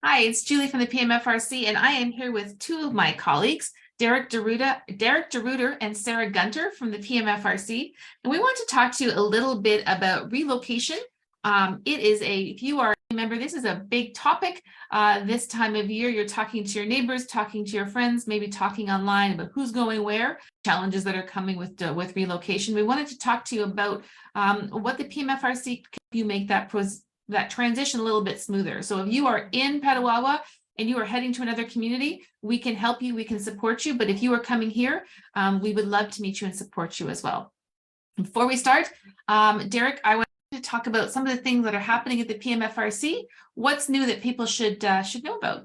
Hi, it's Julie from the PMFRC, and I am here with two of my colleagues, Derek DeRuiter and Sarah Gunter from the PMFRC. And we want to talk to you a little bit about relocation. If you are a member, this is a big topic this time of year. You're talking to your neighbors, talking to your friends, maybe talking online about who's going where, challenges that are coming with relocation. We wanted to talk to you about what the PMFRC can help you make that transition a little bit smoother. So if you are in Petawawa and you are heading to another community, we can help you, we can support you. But if you are coming here, we would love to meet you and support you as well. Before we start, Derek, I want to talk about some of the things that are happening at the PMFRC. What's new that people should know about?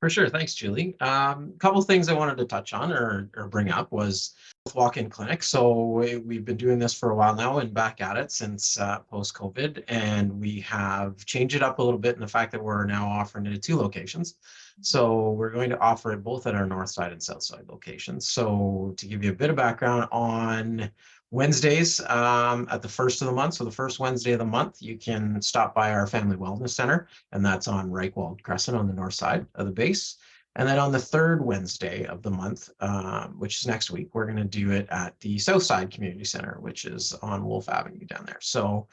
For sure. Thanks, Julie. A couple of things I wanted to touch on or bring up was walk-in clinic. So we've been doing this for a while now and back at it since post-COVID, and we have changed it up a little bit in the fact that we're now offering it at 2 locations. So we're going to offer it both at our north side and south side locations. So to give you a bit of background, on Wednesdays at the first of the month, so the first Wednesday of the month, you can stop by our Family Wellness Centre, and that's on Reichwald Crescent on the north side of the base. And then on the third Wednesday of the month, which is next week, we're going to do it at the Southside Community Center, which is on Wolfe Avenue down there. So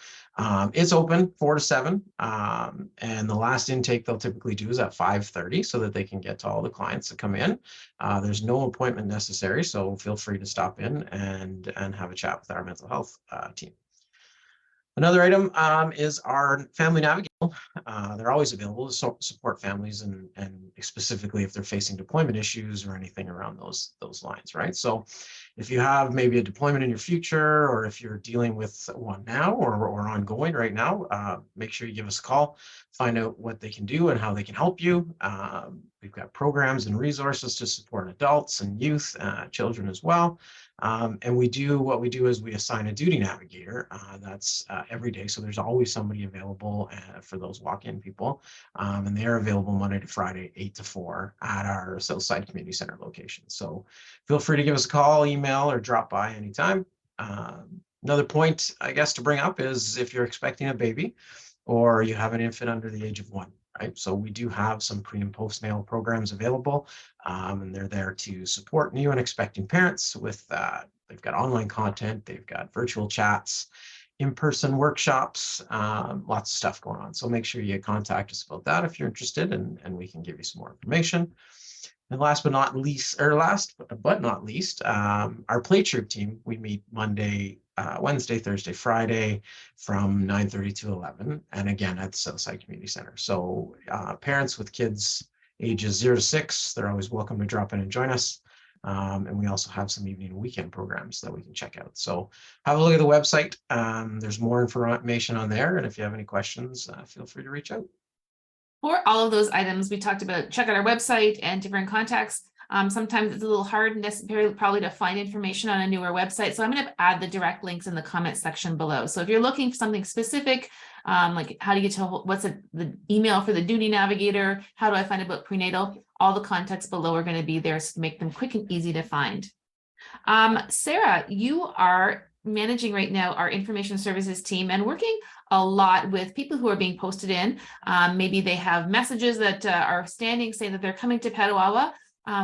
it's open 4 to 7, and the last intake they'll typically do is at 5:30 so that they can get to all the clients that come in. There's no appointment necessary, so feel free to stop in and have a chat with our mental health team. Another item is our Family Navigator. They're always available to support families and specifically if they're facing deployment issues or anything around those lines, right? So if you have maybe a deployment in your future, or if you're dealing with one now or ongoing right now, make sure you give us a call, find out what they can do and how they can help you. We've got programs and resources to support adults and youth, children as well. And what we do is we assign a Duty Navigator. That's every day. So there's always somebody available for those walk-in people. And they're available Monday to Friday, 8 to 4 at our Southside Community Center location. So feel free to give us a call, email, or drop by anytime. Another point, I guess, to bring up is if you're expecting a baby or you have an infant under the age of 1. Right? So we do have some pre and postnatal programs available, and they're there to support new and expecting parents with they've got online content, they've got virtual chats, in-person workshops, lots of stuff going on. So make sure you contact us about that if you're interested, and we can give you some more information. And last but not least, our play troop team, we meet Wednesday, Thursday, Friday from 9:30 to 11, and again at the Southside Community Center. So parents with kids ages 0 to 6, they're always welcome to drop in and join us. And we also have some evening and weekend programs that we can check out. So have a look at the website. There's more information on there, and if you have any questions, feel free to reach out. For all of those items we talked about, check out our website and different contacts. Sometimes it's a little hard necessarily probably to find information on a newer website. So I'm going to add the direct links in the comment section below. So if you're looking for something specific, like how do you get to what's the email for the Duty Navigator, how do I find about prenatal, all the contacts below are going to be there to make them quick and easy to find. Sarah, you are managing right now our information services team and working a lot with people who are being posted in. Maybe they have messages that are standing saying that they're coming to Petawawa,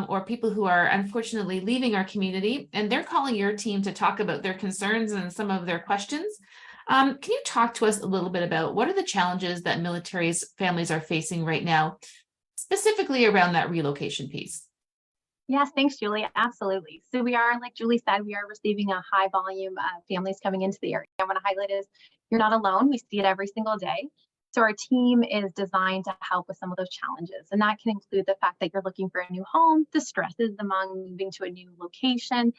or people who are unfortunately leaving our community, and they're calling your team to talk about their concerns and some of their questions. Can you talk to us a little bit about what are the challenges that military families are facing right now, specifically around that relocation piece? Yes, thanks, Julie. Absolutely. So we are, like Julie said, we are receiving a high volume of families coming into the area. I want to highlight is you're not alone. We see it every single day. So our team is designed to help with some of those challenges. And that can include the fact that you're looking for a new home, the stresses among moving to a new location,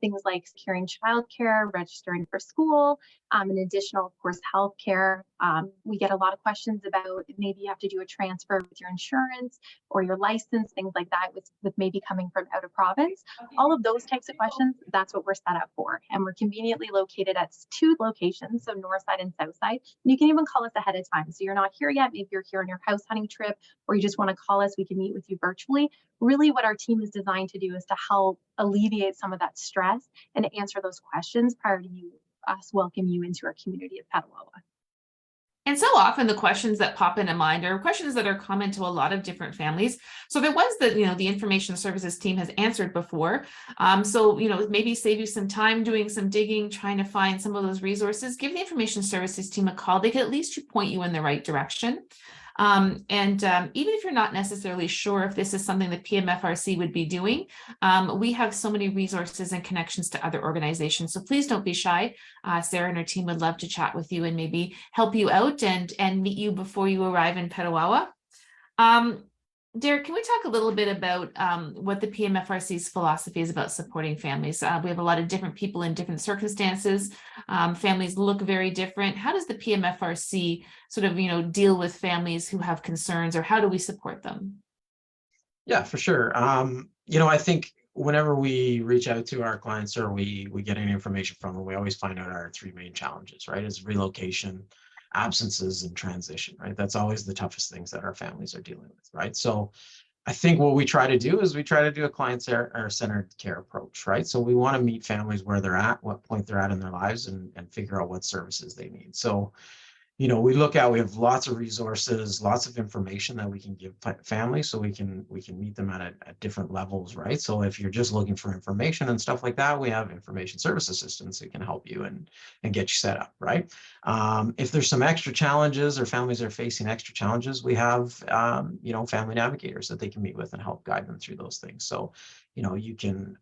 things like securing childcare, registering for school, and additional, of course, healthcare. We get a lot of questions about maybe you have to do a transfer with your insurance or your license, things like that, with maybe coming from out of province. All of those types of questions, that's what we're set up for. And we're conveniently located at 2 locations, so north side and south side. And you can even call us ahead of time. So you're not here yet, maybe you're here on your house hunting trip, or you just want to call us, we can meet with you virtually. Really what our team is designed to do is to help alleviate some of that stress and answer those questions prior to us welcome you into our community of Petawawa. And so often the questions that pop into mind are questions that are common to a lot of different families. So there was the, the information services team has answered before. So, maybe save you some time doing some digging, trying to find some of those resources. Give the information services team a call. They could at least point you in the right direction. Even if you're not necessarily sure if this is something that PMFRC would be doing, we have so many resources and connections to other organizations. So please don't be shy. Sarah and her team would love to chat with you and maybe help you out and meet you before you arrive in Petawawa. Derek, can we talk a little bit about what the PMFRC's philosophy is about supporting families? We have a lot of different people in different circumstances. Families look very different. How does the PMFRC sort of, deal with families who have concerns, or how do we support them? Yeah, for sure. I think whenever we reach out to our clients or we get any information from them, we always find out our three main challenges, right? Is relocation, absences, and transition, right? That's always the toughest things that our families are dealing with, right? So I think what we try to do is we try to do a client-centered care approach, right? So we want to meet families where they're at, what point they're at in their lives, and figure out what services they need. So we have lots of resources, lots of information that we can give families, so we can meet them at different levels, right? So if you're just looking for information and stuff like that, we have information service assistants who can help you and get you set up, right? If there's some extra challenges or families are facing extra challenges, we have family navigators that they can meet with and help guide them through those things. So you can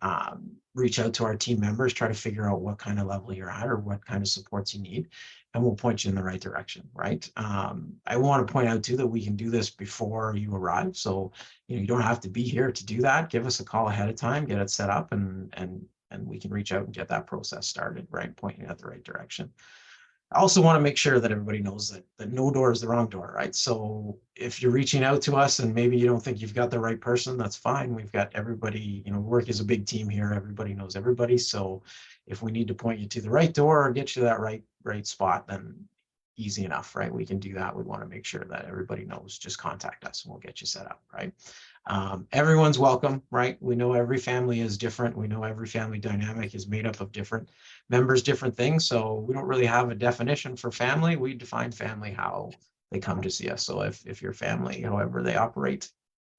reach out to our team members, try to figure out what kind of level you're at or what kind of supports you need, and we'll point you in the right direction, right? I want to point out too that we can do this before you arrive. So, you don't have to be here to do that. Give us a call ahead of time, get it set up, and we can reach out and get that process started, right? Pointing at the right direction. I also want to make sure that everybody knows that no door is the wrong door, right? So if you're reaching out to us and maybe you don't think you've got the right person, that's fine. We've got everybody, work is a big team here. Everybody knows everybody. So if we need to point you to the right door or get you to that right spot, then easy enough, right? We can do that. We want to make sure that everybody knows, just contact us and we'll get you set up, right? Everyone's welcome, right? We know every family is different. We know every family dynamic is made up of different members, different things. So we don't really have a definition for family. We define family how they come to see us. So if your family, however they operate,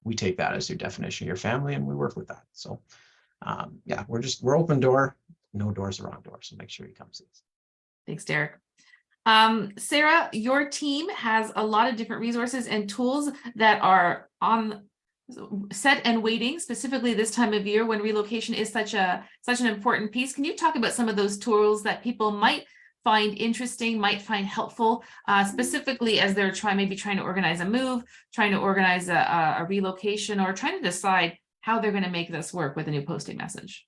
we take that as your definition of your family and we work with that. So we're open door. No door's the wrong door. So make sure you come see us. Thanks, Derek. Sarah, your team has a lot of different resources and tools that are on set and waiting, specifically this time of year when relocation is such an important piece. Can you talk about some of those tools that people might find interesting, might find helpful, specifically as they're trying to organize a move, trying to organize a relocation, or trying to decide how they're going to make this work with a new posting message?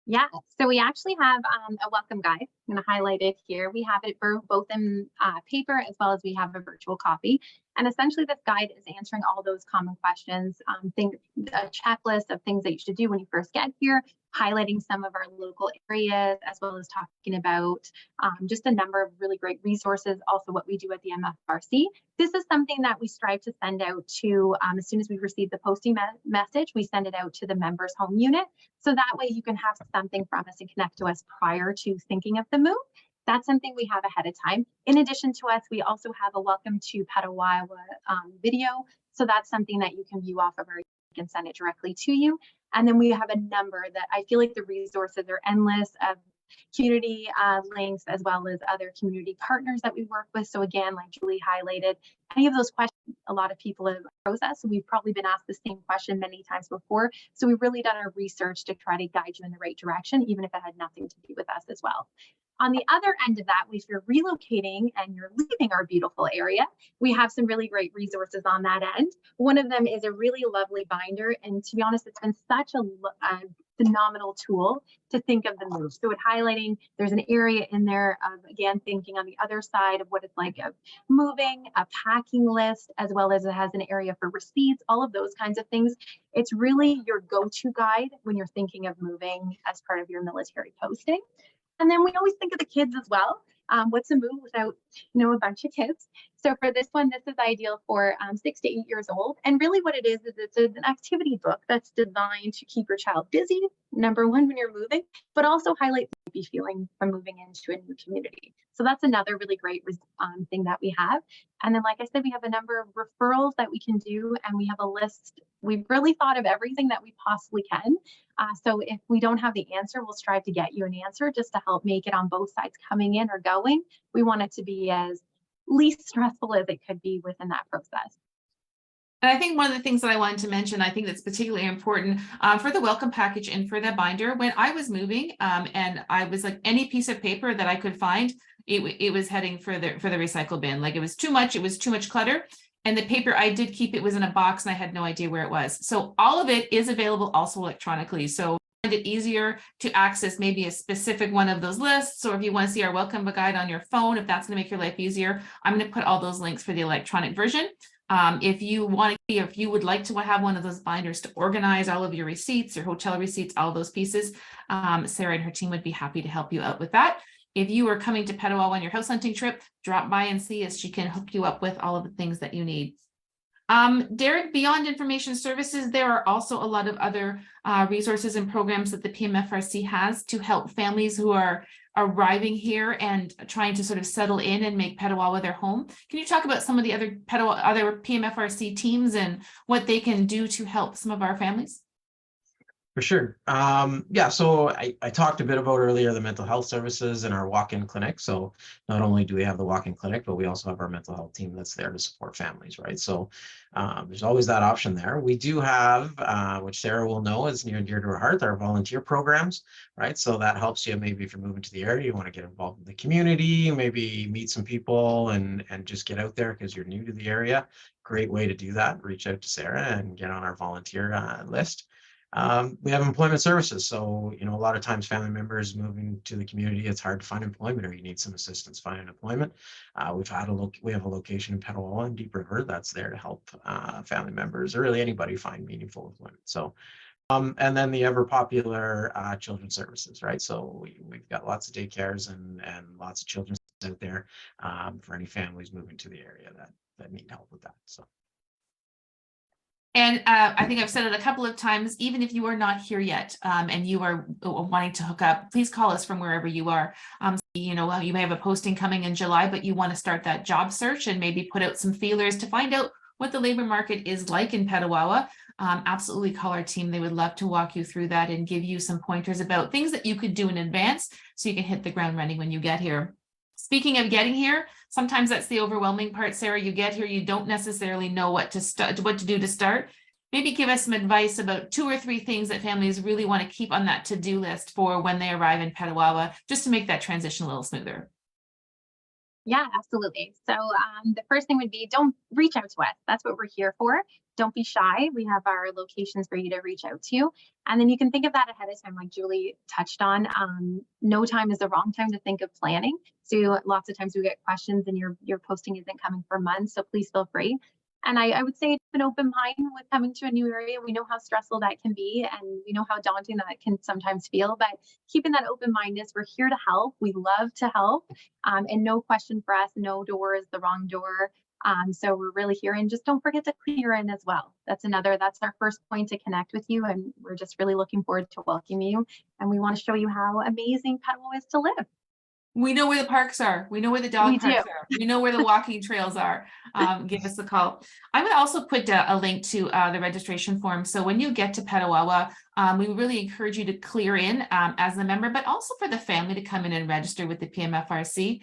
Yeah, so we actually have a welcome guide. I'm going to highlight it here. We have it for both in paper as well as we have a virtual copy. And essentially this guide is answering all those common questions, a checklist of things that you should do when you first get here, highlighting some of our local areas, as well as talking about just a number of really great resources, also what we do at the MFRC. This is something that we strive to send out to, as soon as we receive the posting message, we send it out to the members' home unit. So that way you can have something from us and connect to us prior to thinking of the move. That's something we have ahead of time. In addition to us, we also have a welcome to Petawawa video. So that's something that you can view off of our, you can send it directly to you. And then we have a number that I feel like the resources are endless of community links, as well as other community partners that we work with. So again, like Julie highlighted, any of those questions, a lot of people have posed us. So we've probably been asked the same question many times before. So we've really done our research to try to guide you in the right direction, even if it had nothing to do with us as well. On the other end of that, if you're relocating and you're leaving our beautiful area, we have some really great resources on that end. One of them is a really lovely binder. And to be honest, it's been such a phenomenal tool to think of the move. So it's highlighting, there's an area in there of, again, thinking on the other side of what it's like of moving, a packing list, as well as it has an area for receipts, all of those kinds of things. It's really your go-to guide when you're thinking of moving as part of your military posting. And then we always think of the kids as well. What's a move without, a bunch of kids? So for this one, this is ideal for 6 to 8 years old. And really what it is it's an activity book that's designed to keep your child busy number one, when you're moving, but also highlight what you'd be feeling from moving into a new community. So that's another really great thing that we have. And then, like I said, we have a number of referrals that we can do, and we have a list. We've really thought of everything that we possibly can. So if we don't have the answer, we'll strive to get you an answer just to help make it on both sides, coming in or going. We want it to be as least stressful as it could be within that process. And I think one of the things that I wanted to mention, I think that's particularly important for the welcome package and for the binder. When I was moving, and I was like, any piece of paper that I could find, it was heading for the recycle bin. Like, it was too much clutter. And the paper I did keep, it was in a box and I had no idea where it was. So all of it is available also electronically. So find it easier to access maybe a specific one of those lists, or if you want to see our welcome guide on your phone, if that's going to make your life easier, I'm going to put all those links for the electronic version. If you would like to have one of those binders to organize all of your receipts, your hotel receipts, all those pieces, Sarah and her team would be happy to help you out with that. If you are coming to Petawawa on your house hunting trip, drop by and see us. She can hook you up with all of the things that you need. Derek, beyond information services, there are also a lot of other resources and programs that the PMFRC has to help families who are arriving here and trying to sort of settle in and make Petawawa their home. Can you talk about some of the other PMFRC teams and what they can do to help some of our families? For sure. Yeah, so I talked a bit about earlier the mental health services and our walk-in clinic. So not only do we have the walk-in clinic, but we also have our mental health team that's there to support families, right? So there's always that option there. We do have, which Sarah will know is near and dear to her heart, our volunteer programs, right? So that helps you maybe if you're moving to the area, you want to get involved in the community, maybe meet some people and just get out there because you're new to the area. Great way to do that. Reach out to Sarah and get on our volunteer list. We have employment services. So, a lot of times family members moving to the community, it's hard to find employment or you need some assistance finding employment. We have a location in Petawawa and Deep River that's there to help family members or really anybody find meaningful employment. So, and then the ever popular children's services, right? So we've got lots of daycares and lots of children's out there for any families moving to the area that need help with that. So. And I think I've said it a couple of times, even if you are not here yet and you are wanting to hook up, please call us from wherever you are. You may have a posting coming in July, but you want to start that job search and maybe put out some feelers to find out what the labor market is like in Petawawa. Absolutely call our team. They would love to walk you through that and give you some pointers about things that you could do in advance so you can hit the ground running when you get here. Speaking of getting here, sometimes that's the overwhelming part, Sarah. You get here, you don't necessarily know what to do to start. Maybe give us some advice about 2 or 3 things that families really want to keep on that to-do list for when they arrive in Petawawa, just to make that transition a little smoother. Yeah, absolutely. So the first thing would be, don't reach out to us. That's what we're here for. Don't be shy. We have our locations for you to reach out to. And then you can think of that ahead of time, like Julie touched on. No time is the wrong time to think of planning. So lots of times we get questions and your posting isn't coming for months. So please feel free. And I would say an open mind with coming to a new area. We know how stressful that can be, and we know how daunting that can sometimes feel, but keeping that open mind is we're here to help. We love to help, and no question for us, no door is the wrong door. So we're really here, and just don't forget to clear in as well. That's our first point to connect with you, and we're just really looking forward to welcoming you. And we want to show you how amazing Petawawa is to live. We know where the parks are. We know where the dog parks are. We know where the walking trails are. Give us a call. I'm going to also put a link to the registration form. So when you get to Petawawa, we really encourage you to clear in as a member, but also for the family to come in and register with the PMFRC.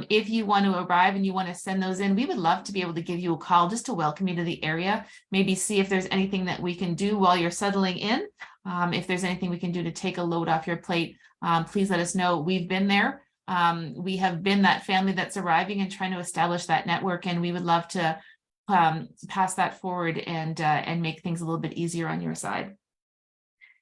If you want to arrive and you want to send those in, we would love to be able to give you a call just to welcome you to the area. Maybe see if there's anything that we can do while you're settling in. If there's anything we can do to take a load off your plate, please let us know. We've been there. We have been that family that's arriving and trying to establish that network, and we would love to pass that forward and make things a little bit easier on your side.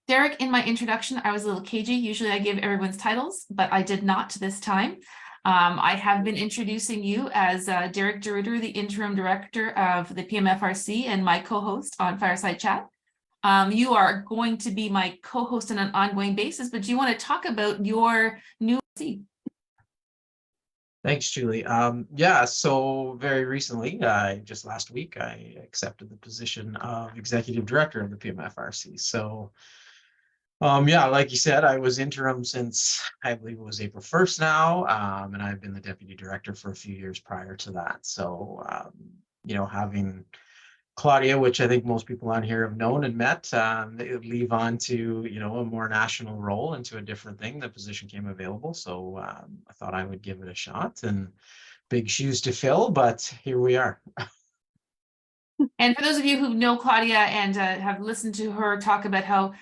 Derek, in my introduction, I was a little cagey. Usually I give everyone's titles, but I did not this time. I have been introducing you as Derek DeRuiter, the interim director of the PMFRC and my co-host on Fireside Chat. You are going to be my co-host on an ongoing basis, but do you want to talk about your new seat? Thanks, Julie. Yeah, so very recently, just last week, I accepted the position of executive director of the PMFRC. So Yeah, like you said, I was interim since I believe it was April 1st now, and I've been the deputy director for a few years prior to that. So, having Claudia, which I think most people on here have known and met, they would leave on to, a more national role into a different thing. The position came available. So I thought I would give it a shot, and big shoes to fill, but here we are. And for those of you who know Claudia and have listened to her talk about how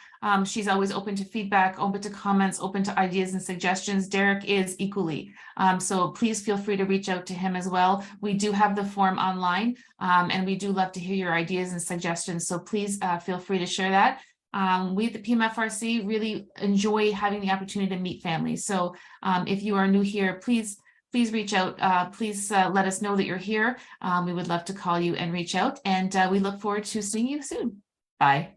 she's always open to feedback, open to comments, open to ideas and suggestions, Derek is equally. So please feel free to reach out to him as well. We do have the form online, and we do love to hear your ideas and suggestions. So please feel free to share that. We at the PMFRC really enjoy having the opportunity to meet families. So if you are new here, please reach out. Please let us know that you're here. We would love to call you and reach out, and we look forward to seeing you soon. Bye.